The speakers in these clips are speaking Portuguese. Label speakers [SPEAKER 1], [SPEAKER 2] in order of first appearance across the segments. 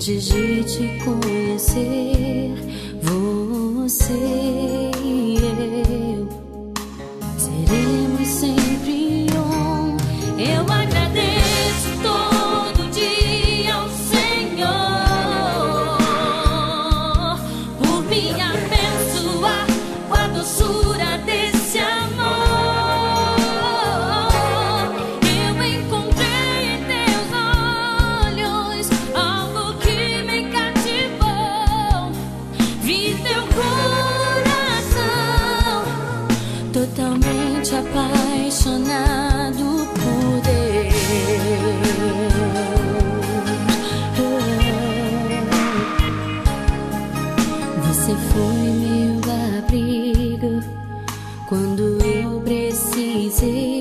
[SPEAKER 1] Antes de te conhecer, você e eu seremos sempre um. Eu agradeço todo dia ao Senhor por me abençoar com a doçura desse amor. Eu encontrei em teus olhos algo que me cativou. Vi teu coração totalmente apaixonado por Deus. Você foi meu abrigo quando eu precisei.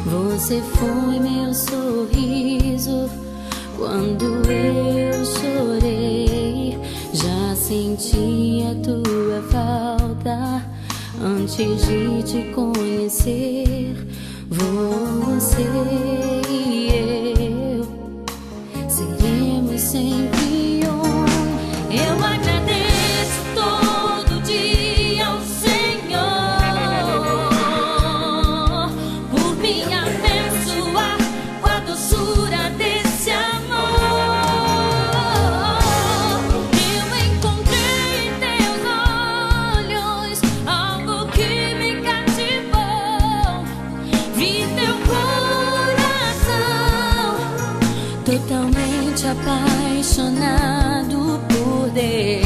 [SPEAKER 1] Você foi meu sorriso quando eu chorei. Já senti a tua falta antes de te conhecer. Você e eu seremos sempre um. Eu agradeço todo dia ao Senhor por me abençoar com a doçura desse amor. Eu encontrei em teus olhos algo que me cativou. Vi teu coração totalmente apaixonado por Deus.